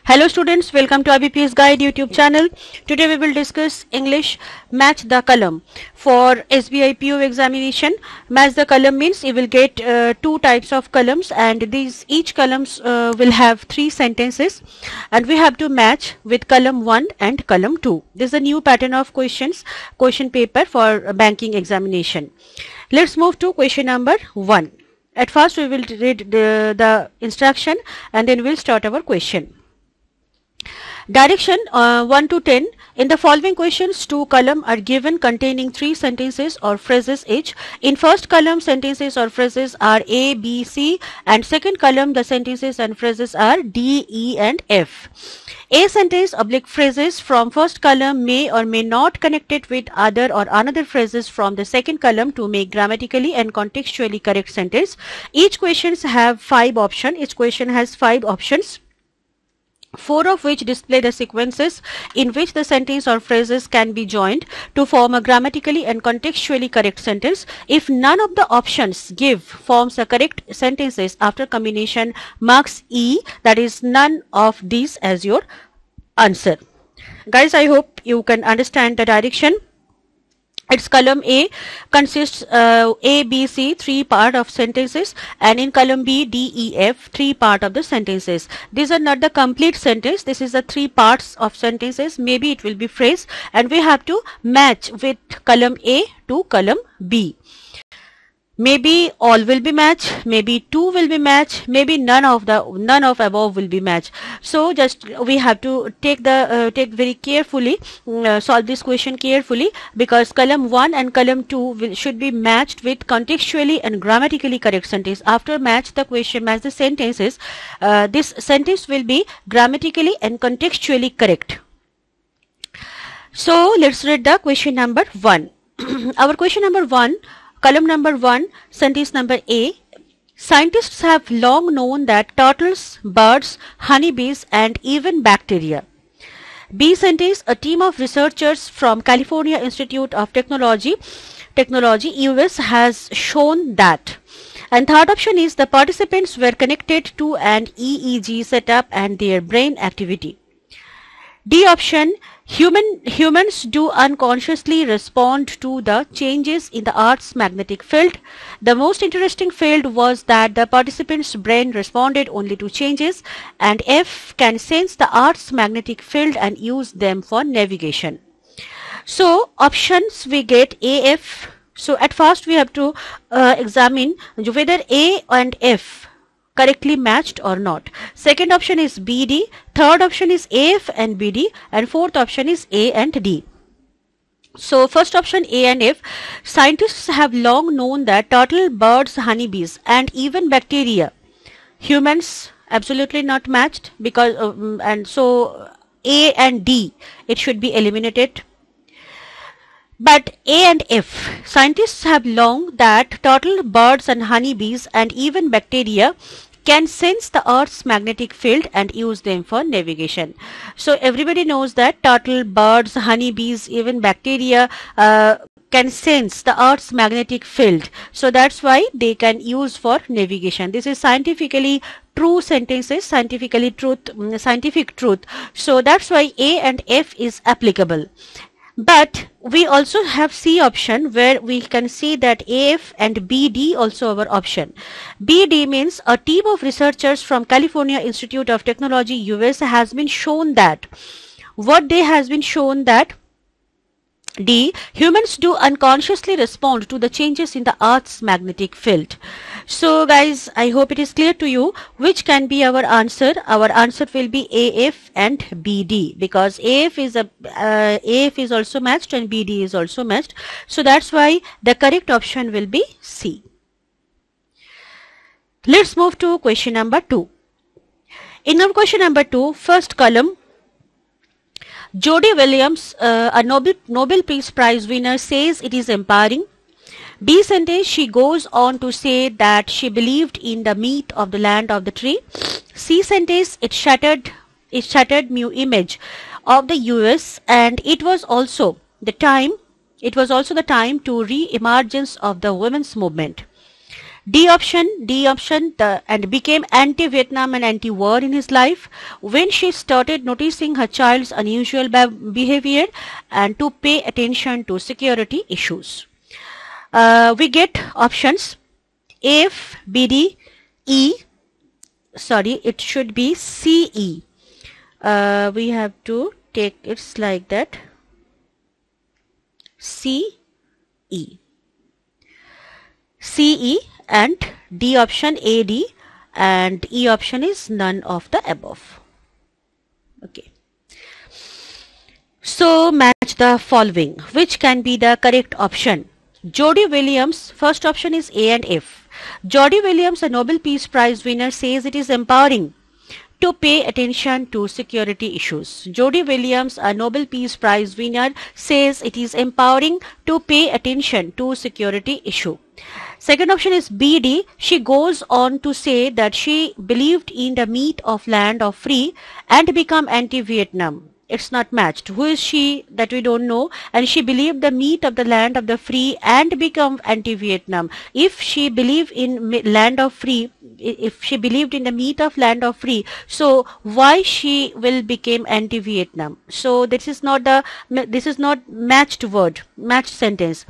Hello students, welcome to IBPS Guide YouTube channel. Today we will discuss English Match the Column. For SBI PO examination, match the column means you will get two types of columns, and each columns will have 3 sentences, and we have to match with column 1 and column 2. This is a new pattern of question paper for banking examination. Let's move to question number 1. At first we will read the instruction and then we'll start our question. Direction 1 to 10. In the following questions, 2 columns are given containing 3 sentences or phrases each. In first column, sentences or phrases are A, B, C, and second column, the sentences and phrases are D, E, and F. A sentence / phrases from first column may or may not connect it with other or another phrases from the second column to make grammatically and contextually correct sentence. Each question have 5 options. Each question has 5 options, 4 of which display the sequences in which the sentence or phrases can be joined to form a grammatically and contextually correct sentence. If none of the options forms a correct sentences after combination, marks E, that is none of these as your answer. Guys, I hope you can understand the direction. Its column A consists A, B, C, 3 part of sentences, and in column B, D, E, F, 3 part of the sentences. These are not the complete sentence. This is the 3 parts of sentences. Maybe it will be phrase, and we have to match with column A to column B. Maybe all will be matched, maybe 2 will be matched, maybe none of above will be matched. So just we have to take very carefully, solve this question carefully, because column 1 and column 2 should be matched with contextually and grammatically correct sentence. After match the sentences, this sentence will be grammatically and contextually correct. So let's read the question number 1. Our question number 1, column number 1, sentence number A. Scientists have long known that turtles, birds, honeybees, and even bacteria. B sentence, a team of researchers from California Institute of Technology, US, has shown that. And third option is the participants were connected to an EEG setup and their brain activity. D option, humans do unconsciously respond to the changes in the Earth's magnetic field. The most interesting field was that the participants' brain responded only to changes, and F, can sense the Earth's magnetic field and use them for navigation. So options we get A, F. So at first we have to examine whether A and F correctly matched or not. Second option is BD, third option is AF and BD, and fourth option is A and D. So first option A and F, scientists have long known that turtle, birds, honeybees, and even bacteria. Humans absolutely not matched, because and so A and D, it should be eliminated. But A and F, scientists have long that turtle, birds, and honeybees, and even bacteria can sense the Earth's magnetic field and use them for navigation. So everybody knows that turtle, birds, honeybees, even bacteria can sense the Earth's magnetic field. So that's why they can use for navigation. This is scientifically true sentences, scientific truth. So that's why A and F is applicable. But we also have C option, where we can see that AF and BD also our option. BD means a team of researchers from California Institute of Technology, US, has been shown that. What they has been shown that D, humans do unconsciously respond to the changes in the Earth's magnetic field. So guys, I hope it is clear to you which can be our answer. Our answer will be AF and BD, because AF is also matched and BD is also matched. So that's why the correct option will be C. Let's move to question number 2. In our question number 2, first column, Jody Williams, a Nobel Peace Prize winner, says it is empowering. B sentence, she goes on to say that she believed in the myth of the land of the tree. C sentence, it shattered new image of the US, and it was also the time to re-emergence of the women's movement. D option, and became anti-Vietnam and anti-war in his life when she started noticing her child's unusual behavior and to pay attention to security issues. We get options F, B, D, E. Sorry, it should be C, E. We have to take it's like that. C, E. C, E, and D option A, D, and E option is none of the above. Okay. So match the following. Which can be the correct option? Jody Williams, first option is A and F. Jody Williams, a Nobel Peace Prize winner, says it is empowering to pay attention to security issues. Jody Williams, a Nobel Peace Prize winner, says it is empowering to pay attention to security issue. Second option is BD. She goes on to say that she believed in the meat of land of free and become anti-Vietnam. It's not matched. Who is she? That we don't know. And she believed the meat of the land of the free and become anti-Vietnam. If she believed in land of free, if she believed in the meat of land of free, so why she will become anti-Vietnam? So this is not matched word, matched sentence.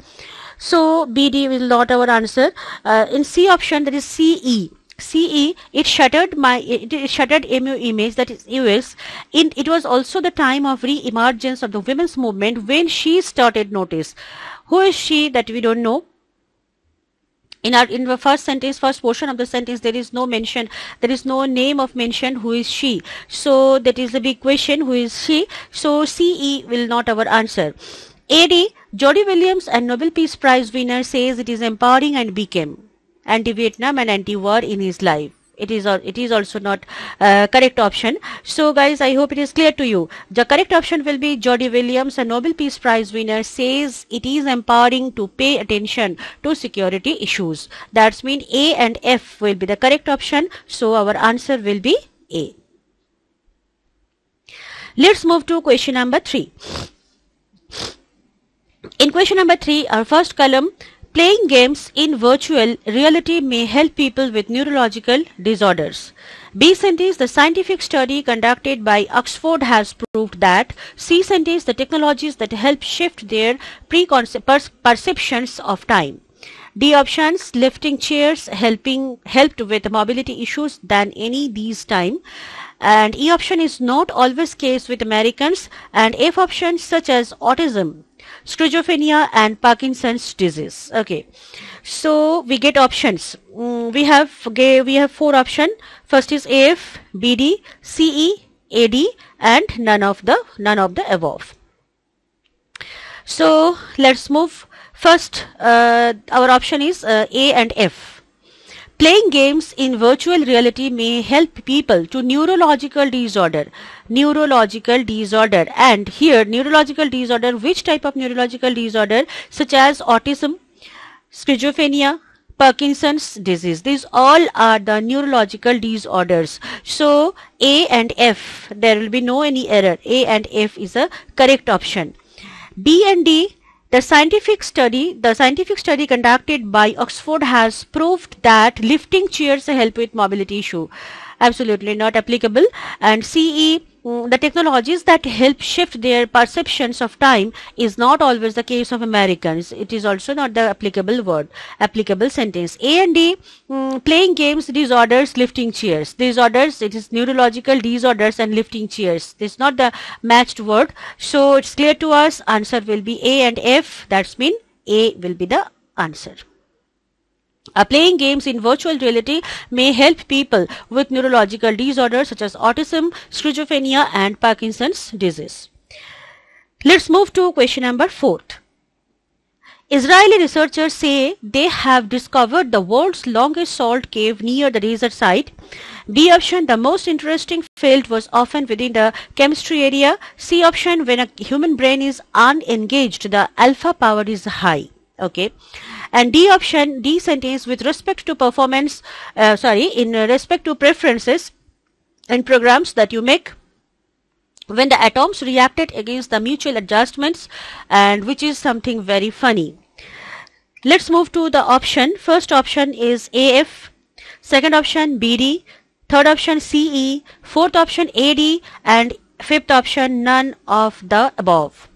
So BD is not our answer. In C option, that is CE. CE, it shuttered MU image, that is US. It was also the time of re-emergence of the women's movement when she started notice. Who is she? That we don't know. In the first sentence, first portion of the sentence, there is no mention, there is no name of mention who is she. So that is the big question, who is she? So CE will not our answer. AD, Jody Williams, a Nobel Peace Prize winner, says it is empowering and became anti-Vietnam and anti-war in his life. It is also not correct option. So guys, I hope it is clear to you. The correct option will be Jody Williams, a Nobel Peace Prize winner, says it is empowering to pay attention to security issues. That's mean A and F will be the correct option. So our answer will be A. Let's move to question number 3. In question number 3, our first column, playing games in virtual reality may help people with neurological disorders. B sentence, the scientific study conducted by Oxford has proved that. C sentence, the technologies that help shift their perceptions of time. D options, lifting chairs helped with mobility issues than any these time. And E option is not always case with Americans. And F option such as autism, schizophrenia and Parkinson's disease. Okay, so we get options. We have 4 options. First is AF, BD, CE, AD, and none of the above. So let's move. First, our option is A and F. Playing games in virtual reality may help people to neurological disorder. And here neurological disorder, which type of neurological disorder? Such as autism, schizophrenia, Parkinson's disease. These all are the neurological disorders. So A and F, there will be no any error. A and F is a correct option. B and D, the scientific study conducted by Oxford has proved that lifting chairs help with mobility issue. Absolutely not applicable. And CE, the technologies that help shift their perceptions of time is not always the case of Americans. It is also not the applicable sentence. A and D, playing games, disorders, lifting chairs. Disorders, it is neurological disorders and lifting chairs. This is not the matched word. So it's clear to us, answer will be A and F. That's mean A will be the answer. Playing games in virtual reality may help people with neurological disorders such as autism, schizophrenia and Parkinson's disease. Let's move to question number 4. Israeli researchers say they have discovered the world's longest salt cave near the desert site. B option, the most interesting field was often within the chemistry area. C option, when a human brain is unengaged, the alpha power is high. Okay. And D option, D sentence, with respect to in respect to preferences and programs that you make when the atoms reacted against the mutual adjustments, and which is something very funny. Let's move to the option. First option is AF, second option BD, third option CE, fourth option AD, and fifth option none of the above.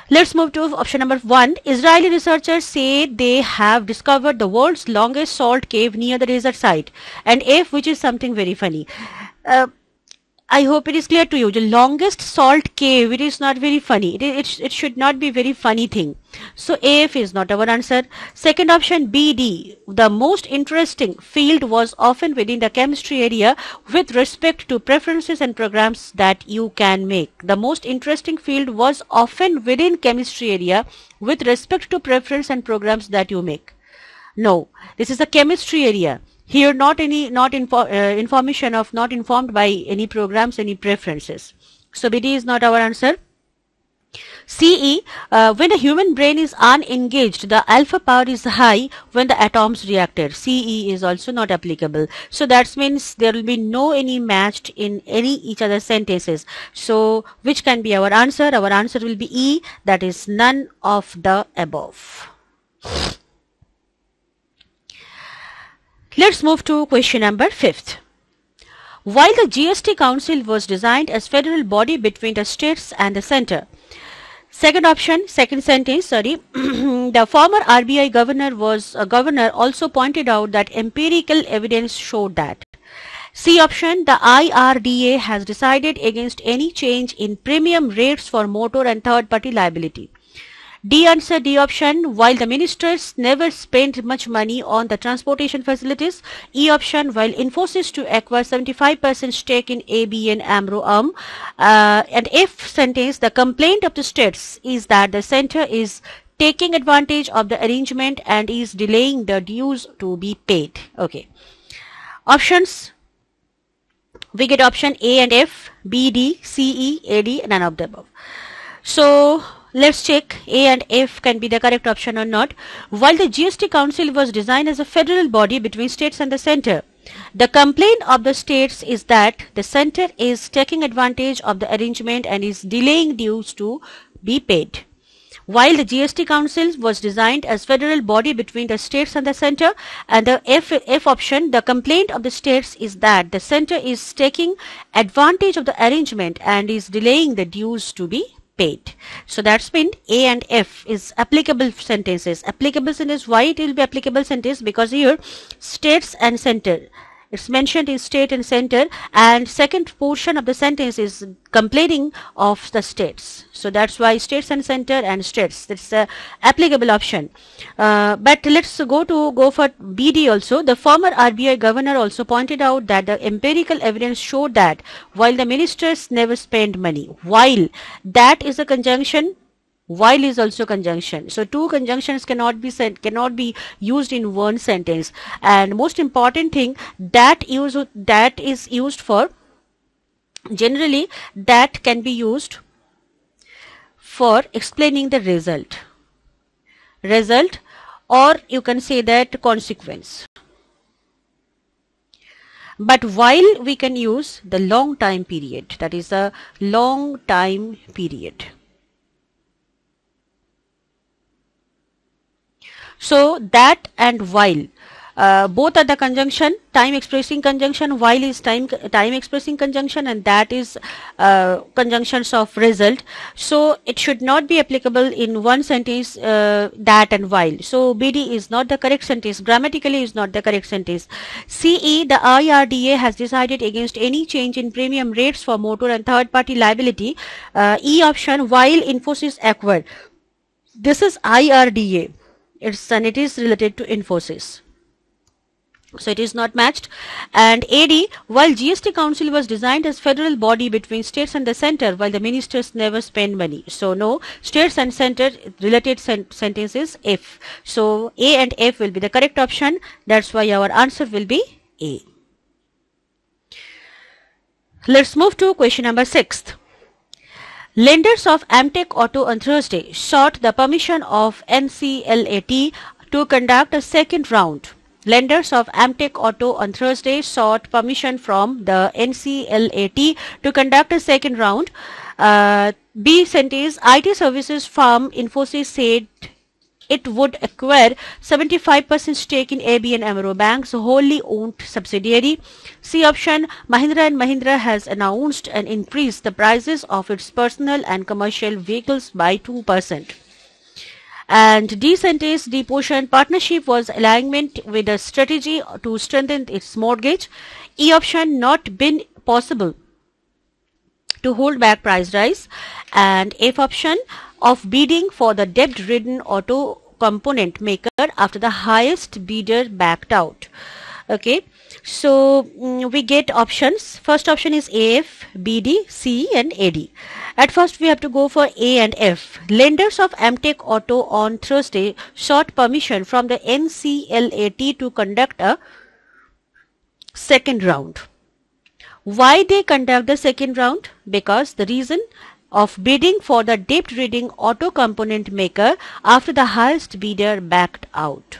Let's move to option number 1. Israeli researchers say they have discovered the world's longest salt cave near the desert site. And F, which is something very funny. I hope it is clear to you. The longest salt cave, it is not very funny. It should not be very funny thing. So AF is not our answer. Second option BD. The most interesting field was often within the chemistry area with respect to preferences and programs that you can make. The most interesting field was often within chemistry area with respect to preference and programs that you make. No, this is a chemistry area. Here not information of not informed by any programs, any preferences. So BD is not our answer. CE, when the human brain is unengaged, the alpha power is high when the atoms reacted. CE is also not applicable. So that means there will be no any matched in any each other sentences. So which can be our answer? Our answer will be E, that is none of the above. Let's move to question number 5th. While the GST Council was designed as federal body between the states and the center. Second option, second sentence, the former RBI governor also pointed out that empirical evidence showed that. C option, the IRDA has decided against any change in premium rates for motor and third-party liability. D answer, D option, while the ministers never spent much money on the transportation facilities. E option, while Infosys to acquire 75% stake in ABN AMRO. And F sentence, the complaint of the states is that the center is taking advantage of the arrangement and is delaying the dues to be paid. Okay. Options, we get option A and F, B, D, C, E, A, D, none of the above. So let's check A and F can be the correct option or not. While the GST Council was designed as a federal body between states and the center, the complaint of the states is that the center is taking advantage of the arrangement and is delaying dues to be paid. While the GST Council was designed as federal body between the states and the center, and the F option, the complaint of the states is that the center is taking advantage of the arrangement and is delaying the dues to be paid. So that's been A and F is applicable sentences. Applicable sentence, why it will be applicable sentence? Because here states and center, it's mentioned in state and center, and second portion of the sentence is complaining of the states. So that's why states and center and states, that's the applicable option. But let's go for BD also. The former RBI governor also pointed out that the empirical evidence showed that while the ministers never spend money, while that is a conjunction, while is also conjunction. So two conjunctions cannot be used in one sentence. And most important thing, that is used for, generally that can be used for explaining the result, or you can say that consequence. But while we can use the long time period, that is a long time period. So that and while, both are the conjunction, time expressing conjunction, while is time expressing conjunction, and that is conjunctions of result. So it should not be applicable in one sentence, that and while. So BD is not the correct sentence, grammatically is not the correct sentence. CE, the IRDA has decided against any change in premium rates for motor and third party liability. E option, while Infosys acquired. This is IRDA. It is related to Infosys. So it is not matched. And AD, while GST Council was designed as federal body between states and the center, while the ministers never spend money. So no, states and center related sentences F. So A and F will be the correct option. That's why our answer will be A. Let's move to question number 6. Lenders of Amtech Auto on Thursday sought the permission of NCLAT to conduct a second round. Lenders of Amtech Auto on Thursday sought permission from the NCLAT to conduct a second round. B sentence, IT services firm Infosys said it would acquire 75% stake in AB and Amaro Bank's wholly owned subsidiary. C option, Mahindra and Mahindra has announced and increased the prices of its personal and commercial vehicles by 2%. And D sentence, D portion, partnership was alignment with a strategy to strengthen its mortgage. E option, not been possible to hold back price rise. And F option, of bidding for the debt-ridden auto component maker after the highest bidder backed out. Okay, so we get options. First option is AF, BD, C and AD. At first we have to go for A and F. Lenders of Amtech Auto on Thursday sought permission from the NCLAT to conduct a second round. Why they conduct the second round? Because the reason of bidding for the debt-ridden auto component maker after the highest bidder backed out.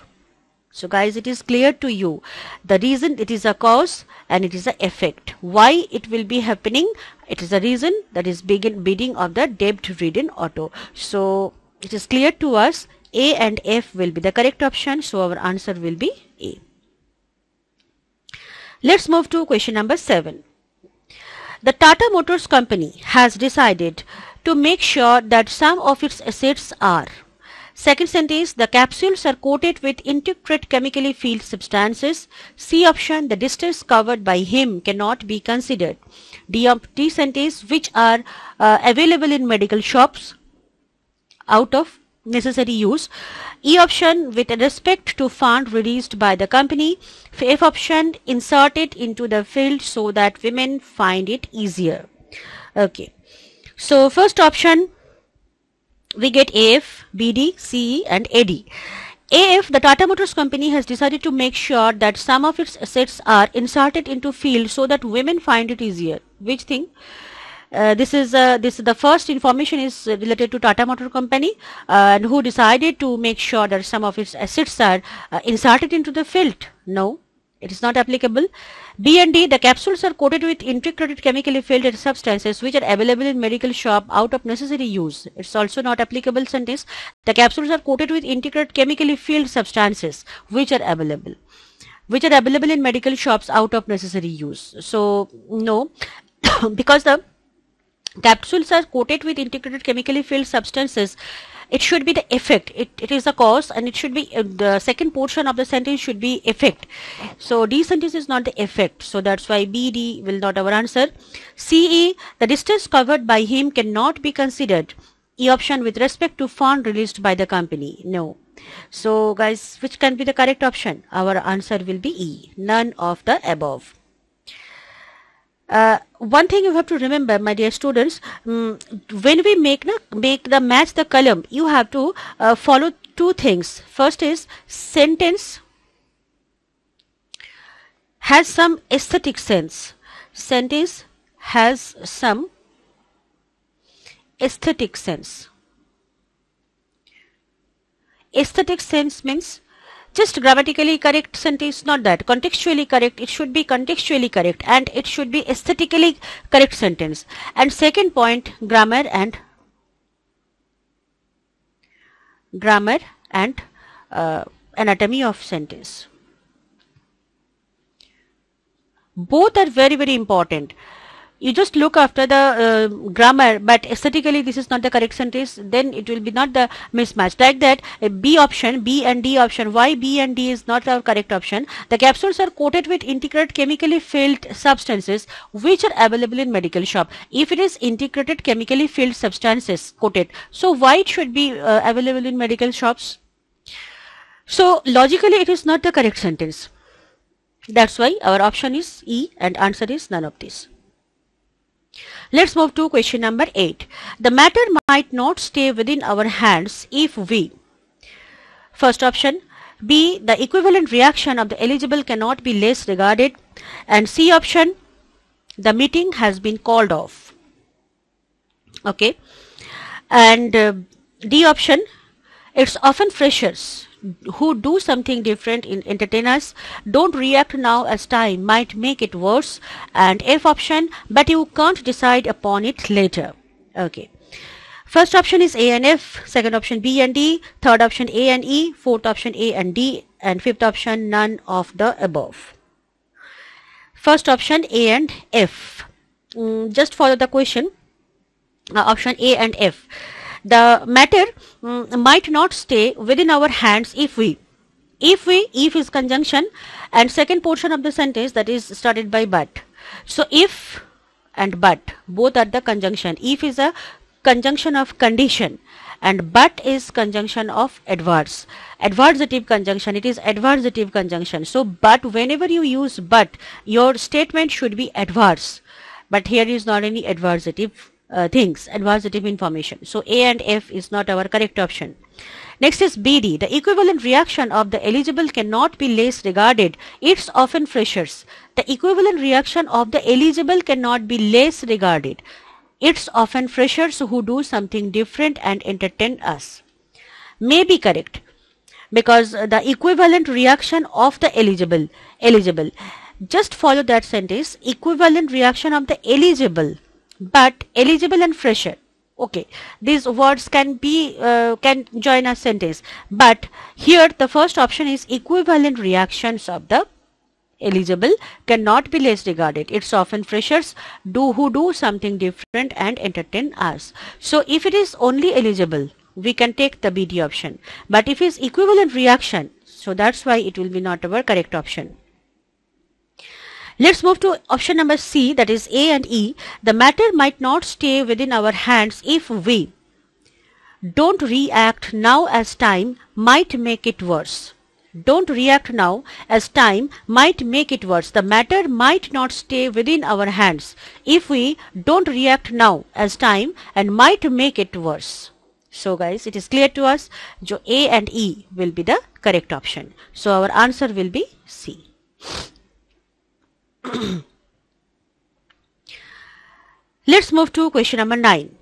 So guys, it is clear to you. The reason, it is a cause and it is an effect. Why it will be happening? It is a reason, that is bidding of the debt-ridden auto. So it is clear to us A and F will be the correct option. So our answer will be A. Let's move to question number 7. The Tata Motors company has decided to make sure that some of its assets are. Second sentence, the capsules are coated with integrate chemically filled substances. C option, the distance covered by him cannot be considered. D sentence, which are available in medical shops out of necessary use. E option, with respect to fund released by the company. F option, inserted into the field so that women find it easier. Okay, so first option we get AF, BD, CE and AD. AF, the Tata Motors company has decided to make sure that some of its assets are inserted into field so that women find it easier. Which thing? This is the first information is related to Tata Motor company and who decided to make sure that some of its assets are inserted into the field. No, it is not applicable. B and D, the capsules are coated with integrated chemically filled substances which are available in medical shop out of necessary use. It's also not applicable sentence. The capsules are coated with integrated chemically filled substances which are available in medical shops out of necessary use. So no, because the capsules are coated with integrated chemically filled substances, it should be the effect. It is a cause and it should be the second portion of the sentence should be effect. So D sentence is not the effect. So that's why B, D will not our answer. CE, the distance covered by him cannot be considered. E option, with respect to fund released by the company. No. So guys, which can be the correct option? Our answer will be E, none of the above. One thing you have to remember, my dear students, when we make the match the column, you have to follow two things. First is sentence has some aesthetic sense. Sentence has some aesthetic sense. Aesthetic sense means just grammatically correct sentence, not that. Contextually correct, it should be contextually correct and it should be aesthetically correct sentence. And second point, grammar and anatomy of sentence. Both are very, very important. You just look after the grammar, but aesthetically this is not the correct sentence, then it will be not the mismatch. Like that, B option, B and D option. Why B and D is not our correct option? The capsules are coated with integrated chemically filled substances which are available in medical shop. If it is integrated chemically filled substances coated, so why it should be available in medical shops? So logically it is not the correct sentence. That's why our option is E and answer is none of these. Let's move to question number 8. The matter might not stay within our hands if we. First option, B, the equivalent reaction of the eligible cannot be less regarded. And C option, the meeting has been called off. Okay. And D option, it's often freshers who do something different in entertain us. Don't react now as time might make it worse. And F option, but you can't decide upon it later. Okay. First option is A and F, second option B and D, third option A and E, fourth option A and D, and fifth option none of the above. First option A and F. Just follow the question. Option A and F. The matter might not stay within our hands if if is conjunction, and second portion of the sentence that is started by but. So if and but both are the conjunction. If is a conjunction of condition and but is conjunction of adversative conjunction. It is adversative conjunction. So but, whenever you use but, your statement should be adverse, but here is not any adversative adversative information. So A and F is not our correct option. Next is BD. The equivalent reaction of the eligible cannot be less regarded. It's often freshers. The equivalent reaction of the eligible cannot be less regarded. It's often freshers who do something different and entertain us. May be correct, because the equivalent reaction of the eligible. Just follow that sentence. Equivalent reaction of the eligible, but eligible and fresher. Okay, these words can join a sentence, but here the first option is equivalent reactions of the eligible cannot be less regarded. It's often freshers who do something different and entertain us. So if it is only eligible, we can take the BD option, but if it's equivalent reaction, so that's why it will be not our correct option. Let's move to option number C, that is A and E. The matter might not stay within our hands if we don't react now, as time might make it worse. Don't react now, as time might make it worse. The matter might not stay within our hands if we don't react now, as time and might make it worse. So guys, it is clear to us, jo A and E will be the correct option. So our answer will be C. Let's move to question number 9.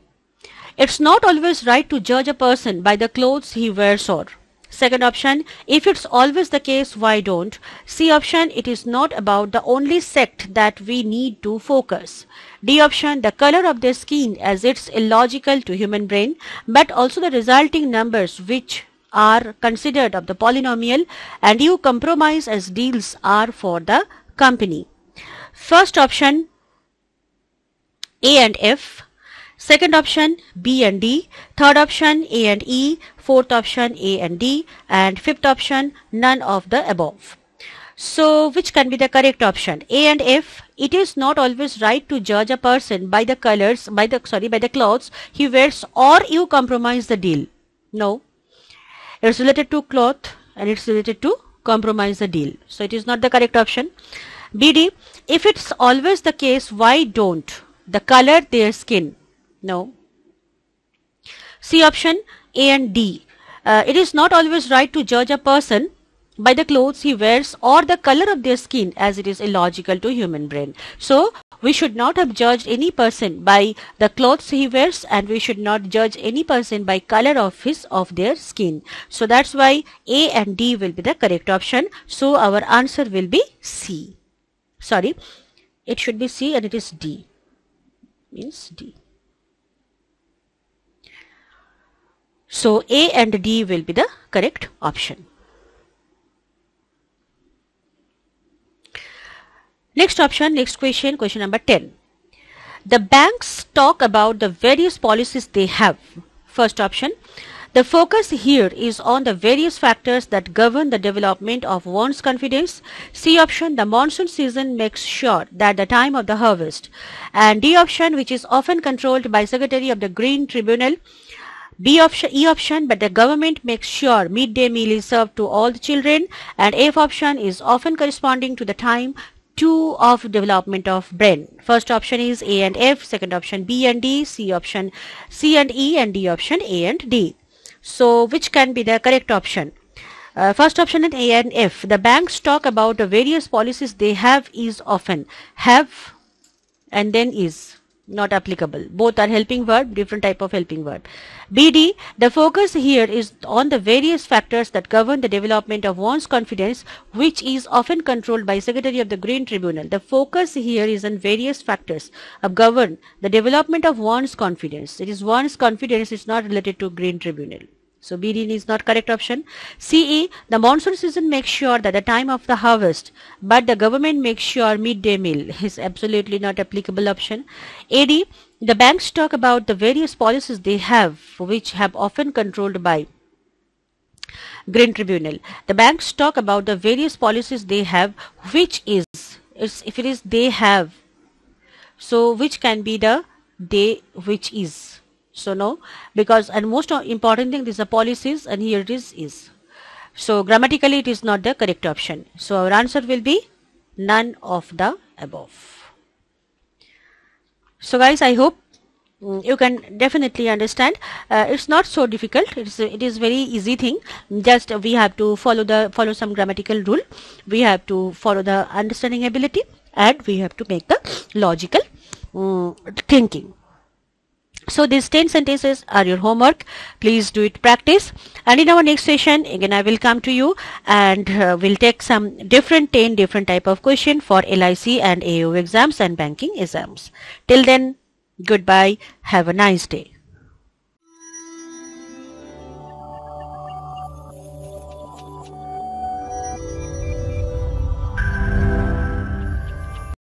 It's not always right to judge a person by the clothes he wears or. Second option, if it's always the case, why don't? C option, it is not about the only sect that we need to focus. D option, the color of their skin, as it's illogical to human brain, but also the resulting numbers which are considered of the polynomial, and you compromise as deals are for the company. First option A and F, second option B and D, third option A and E, fourth option A and D, and fifth option none of the above. So which can be the correct option? A and F. It is not always right to judge a person by the colors, by the clothes he wears, or you compromise the deal. No, it's related to cloth and it's related to compromise the deal. So it is not the correct option. BD, if it's always the case, why don't? The color their skin. No. C option A and D. It is not always right to judge a person by the clothes he wears or the color of their skin, as it is illogical to human brain. So we should not have judged any person by the clothes he wears, and we should not judge any person by color of their skin. So that's why A and D will be the correct option. So our answer will be C. Sorry, it should be C and it is D. Means D. So A and D will be the correct option. Next option, next question, question number 10. The banks talk about the various policies they have. First option, the focus here is on the various factors that govern the development of one's confidence. C option, the monsoon season makes sure that the time of the harvest. And D option, which is often controlled by Secretary of the Green Tribunal. B option, E option, but the government makes sure midday meal is served to all the children. And F option is often corresponding to the time 2 of development of brain. First option is A and F, second option B and D, C option C and E, and D option A and D. So which can be the correct option? First option is A and F. The banks talk about the various policies they have is often. Have and then is. not applicable. Both are helping verb, different type of helping verb. BD, the focus here is on the various factors that govern the development of one's confidence, which is often controlled by Secretary of the Green Tribunal. The focus here is on various factors that govern the development of one's confidence. It is one's confidence, is not related to Green Tribunal. So BD is not correct option. CE, the monsoon season makes sure that the time of the harvest, but the government makes sure midday meal is absolutely not applicable option. AD, the banks talk about the various policies they have, which have often controlled by Green Tribunal. The banks talk about the various policies they have, which is, if it is they have, so which can be the they which is. So no, because, and most important thing, these are policies, and here it is. So grammatically it is not the correct option. So our answer will be none of the above. So guys, I hope you can definitely understand. It's not so difficult. It is very easy thing. Just we have to follow some grammatical rule. We have to follow the understanding ability, and we have to make the logical thinking. So these 10 sentences are your homework. Please do it practice. And in our next session, again I will come to you, and we'll take some 10 different type of question for LIC and AAO exams and banking exams. Till then, goodbye. Have a nice day.